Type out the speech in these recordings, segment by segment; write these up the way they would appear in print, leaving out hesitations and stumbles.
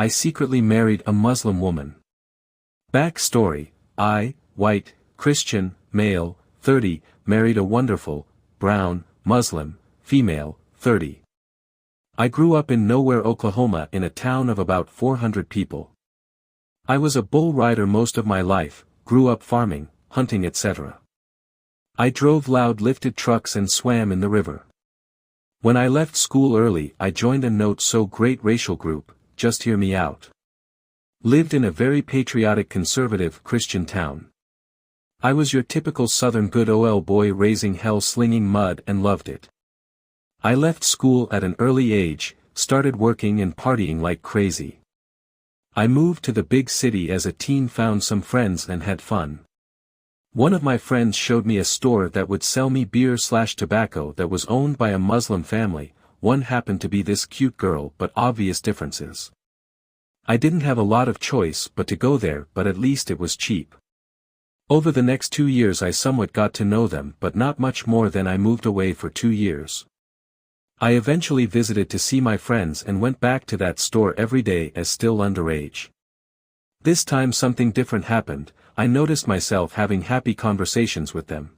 I secretly married a Muslim woman. Backstory: I, white, Christian, male, 30, married a wonderful, brown, Muslim, female, 30. I grew up in Nowhere, Oklahoma, in a town of about 400 people. I was a bull rider most of my life, grew up farming, hunting, etc. I drove loud lifted trucks and swam in the river. When I left school early, I joined a not-so-great racial group, Just Hear Me Out. Lived in a very patriotic conservative Christian town. I was your typical southern good ol' boy raising hell slinging mud and loved it. I left school at an early age, started working and partying like crazy. I moved to the big city as a teen, found some friends and had fun. One of my friends showed me a store that would sell me beer/tobacco that was owned by a Muslim family. One happened to be this cute girl, but obvious differences. I didn't have a lot of choice but to go there, but at least it was cheap. Over the next 2 years I somewhat got to know them, but not much more. Then I moved away for 2 years. I eventually visited to see my friends and went back to that store every day as still underage. This time something different happened. I noticed myself having happy conversations with them.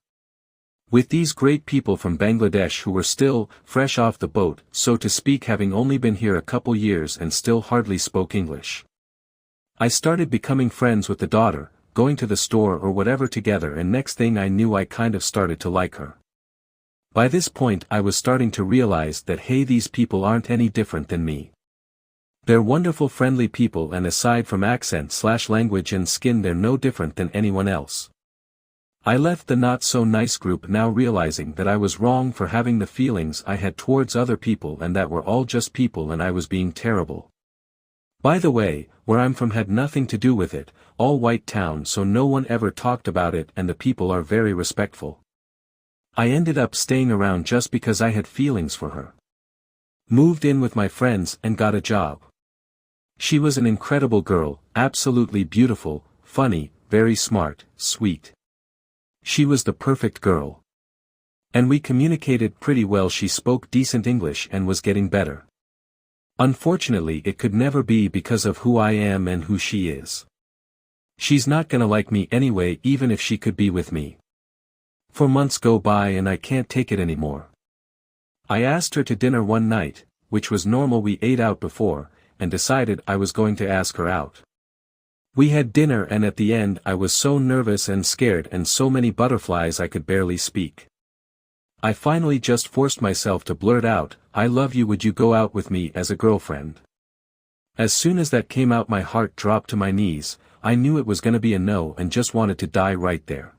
With these great people from Bangladesh who were still fresh off the boat, so to speak, having only been here a couple years and still hardly spoke English. I started becoming friends with the daughter, going to the store or whatever together, and next thing I knew I kind of started to like her. By this point I was starting to realize that hey, these people aren't any different than me. They're wonderful friendly people, and aside from accent/language and skin they're no different than anyone else. I left the not-so-nice group now realizing that I was wrong for having the feelings I had towards other people, and that we're all just people and I was being terrible. By the way, where I'm from had nothing to do with it, all white town, so no one ever talked about it and the people are very respectful. I ended up staying around just because I had feelings for her. Moved in with my friends and got a job. She was an incredible girl, absolutely beautiful, funny, very smart, sweet. She was the perfect girl. And we communicated pretty well. She spoke decent English and was getting better. Unfortunately, it could never be because of who I am and who she is. She's not gonna like me anyway, even if she could be with me. 4 months go by and I can't take it anymore. I asked her to dinner one night, which was normal. We ate out before, and decided I was going to ask her out. We had dinner and at the end I was so nervous and scared and so many butterflies I could barely speak. I finally just forced myself to blurt out, "I love you, would you go out with me as a girlfriend?" As soon as that came out my heart dropped to my knees. I knew it was gonna be a no and just wanted to die right there.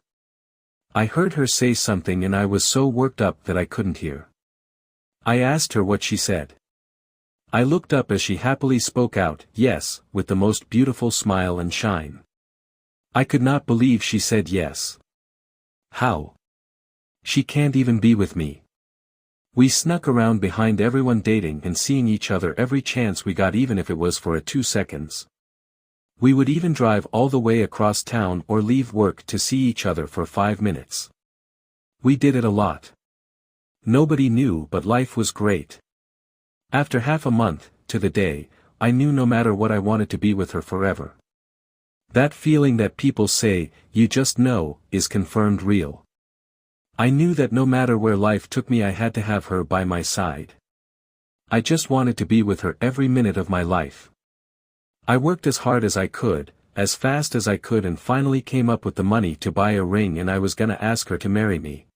I heard her say something and I was so worked up that I couldn't hear. I asked her what she said. I looked up as she happily spoke out, "Yes," with the most beautiful smile and shine. I could not believe she said yes. How? She can't even be with me. We snuck around behind everyone dating and seeing each other every chance we got, even if it was for 2 seconds. We would even drive all the way across town or leave work to see each other for 5 minutes. We did it a lot. Nobody knew, but life was great. After half a month, to the day, I knew no matter what I wanted to be with her forever. That feeling that people say, you just know, is confirmed real. I knew that no matter where life took me I had to have her by my side. I just wanted to be with her every minute of my life. I worked as hard as I could, as fast as I could, and finally came up with the money to buy a ring, and I was gonna ask her to marry me.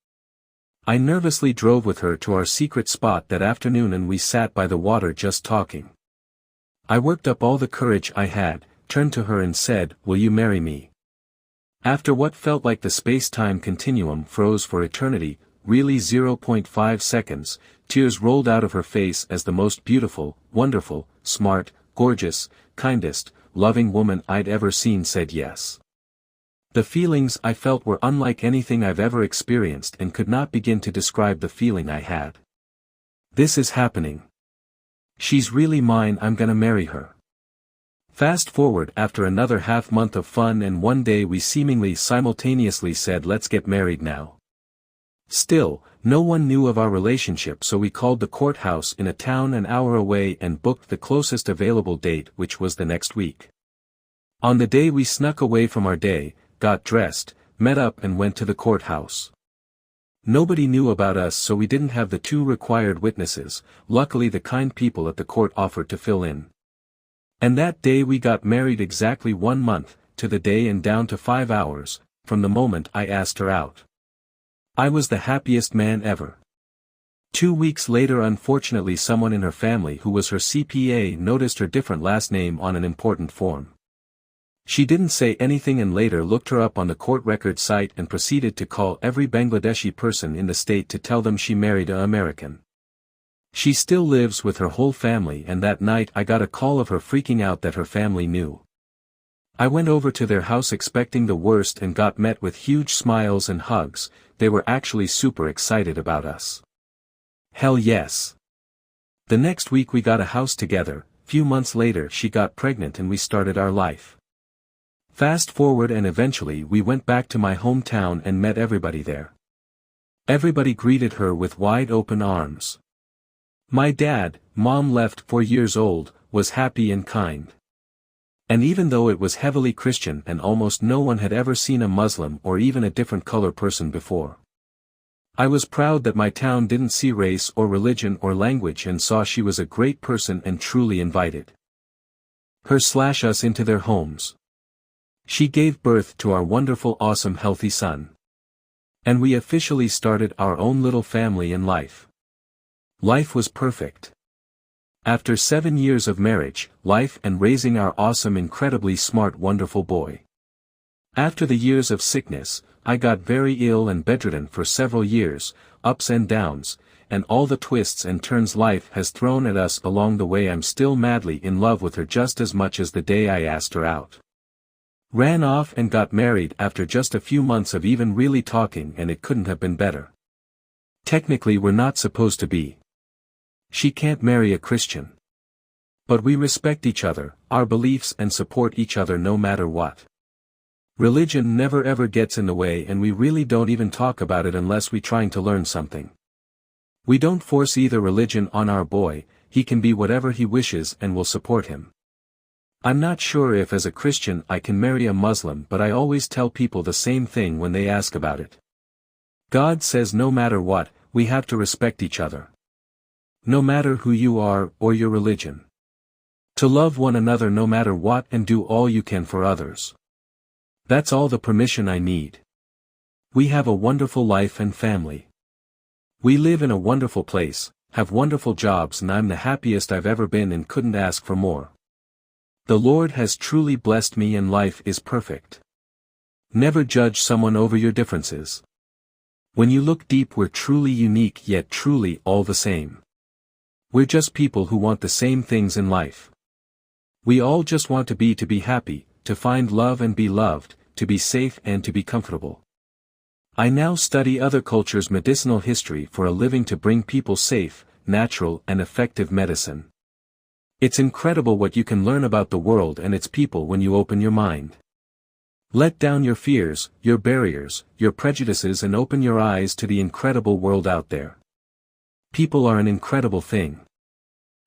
I nervously drove with her to our secret spot that afternoon and we sat by the water just talking. I worked up all the courage I had, turned to her and said, "Will you marry me?" After what felt like the space-time continuum froze for eternity, really 0.5 seconds, tears rolled out of her face as the most beautiful, wonderful, smart, gorgeous, kindest, loving woman I'd ever seen said yes. The feelings I felt were unlike anything I've ever experienced and could not begin to describe the feeling I had. This is happening. She's really mine, I'm gonna marry her. Fast forward after another half month of fun, and one day we seemingly simultaneously said, "Let's get married now." Still, no one knew of our relationship, so we called the courthouse in a town an hour away and booked the closest available date, which was the next week. On the day we snuck away from our day, got dressed, met up and went to the courthouse. Nobody knew about us, so we didn't have the 2 required witnesses. Luckily the kind people at the court offered to fill in. And that day we got married exactly 1 month, to the day and down to 5 hours, from the moment I asked her out. I was the happiest man ever. 2 weeks later, unfortunately, someone in her family who was her CPA noticed her different last name on an important form. She didn't say anything and later looked her up on the court record site and proceeded to call every Bangladeshi person in the state to tell them she married an American. She still lives with her whole family, and that night I got a call of her freaking out that her family knew. I went over to their house expecting the worst and got met with huge smiles and hugs. They were actually super excited about us. Hell yes. The next week we got a house together. Few months later she got pregnant and we started our life. Fast forward and eventually we went back to my hometown and met everybody there. Everybody greeted her with wide open arms. My dad, mom left 4 years old, was happy and kind. And even though it was heavily Christian and almost no one had ever seen a Muslim or even a different color person before, I was proud that my town didn't see race or religion or language and saw she was a great person and truly invited her/us into their homes. She gave birth to our wonderful, awesome, healthy son. And we officially started our own little family in life. Life was perfect. After 7 years of marriage, life and raising our awesome, incredibly smart, wonderful boy. After the years of sickness, I got very ill and bedridden for several years, ups and downs, and all the twists and turns life has thrown at us along the way. I'm still madly in love with her just as much as the day I asked her out. Ran off and got married after just a few months of even really talking, and it couldn't have been better. Technically we're not supposed to be. She can't marry a Christian. But we respect each other, our beliefs, and support each other no matter what. Religion never ever gets in the way, and we really don't even talk about it unless we're trying to learn something. We don't force either religion on our boy. He can be whatever he wishes and we'll support him. I'm not sure if as a Christian I can marry a Muslim, but I always tell people the same thing when they ask about it. God says no matter what, we have to respect each other. No matter who you are or your religion. To love one another no matter what and do all you can for others. That's all the permission I need. We have a wonderful life and family. We live in a wonderful place, have wonderful jobs, and I'm the happiest I've ever been and couldn't ask for more. The Lord has truly blessed me and life is perfect. Never judge someone over your differences. When you look deep, we're truly unique yet truly all the same. We're just people who want the same things in life. We all just want to be happy, to find love and be loved, to be safe and to be comfortable. I now study other cultures' medicinal history for a living to bring people safe, natural and effective medicine. It's incredible what you can learn about the world and its people when you open your mind. Let down your fears, your barriers, your prejudices, and open your eyes to the incredible world out there. People are an incredible thing.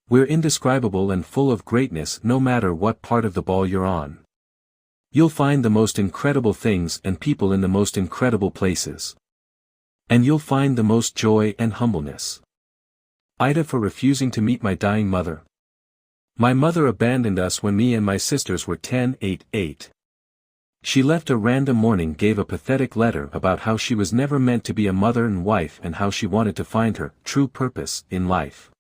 We're indescribable and full of greatness no matter what part of the ball you're on. You'll find the most incredible things and people in the most incredible places. And you'll find the most joy and humbleness. Ida for refusing to meet my dying mother. My mother abandoned us when me and my sisters were 10, 8, 8. She left a random morning, gave a pathetic letter about how she was never meant to be a mother and wife and how she wanted to find her true purpose in life.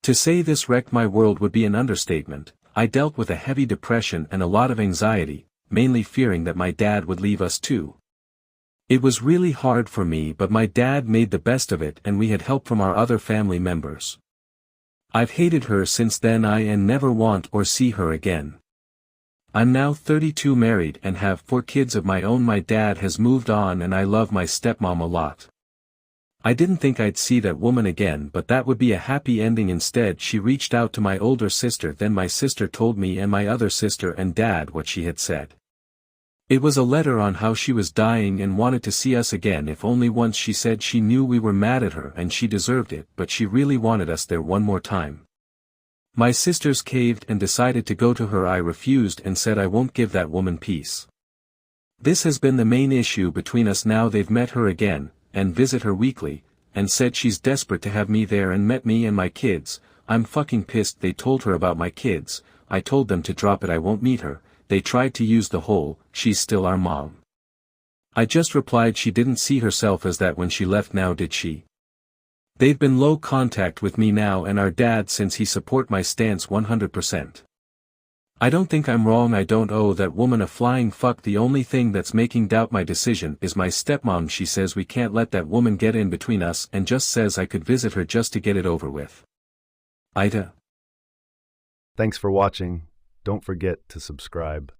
To say this wrecked my world would be an understatement. I dealt with a heavy depression and a lot of anxiety, mainly fearing that my dad would leave us too. It was really hard for me, but my dad made the best of it and we had help from our other family members. I've hated her since then and never want or see her again. I'm now 32, married and have 4 kids of my own. My dad has moved on and I love my stepmom a lot. I didn't think I'd see that woman again, but that would be a happy ending. Instead she reached out to my older sister, then my sister told me and my other sister and dad what she had said. It was a letter on how she was dying and wanted to see us again. If only once. She said she knew we were mad at her and she deserved it, but she really wanted us there one more time. My sisters caved and decided to go to her. I refused and said I won't give that woman peace. This has been the main issue between us now. They've met her again, and visit her weekly, and said she's desperate to have me there and met me and my kids. I'm fucking pissed. They told her about my kids. I told them to drop it. I won't meet her. They tried to use the whole, she's still our mom. I just replied she didn't see herself as that when she left. Now did she? They've been low contact with me now and our dad since he support my stance 100%. I don't think I'm wrong. I don't owe that woman a flying fuck. The only thing that's making doubt my decision is my stepmom. She says we can't let that woman get in between us and just says I could visit her just to get it over with. Ida. Thanks for watching. Don't forget to subscribe.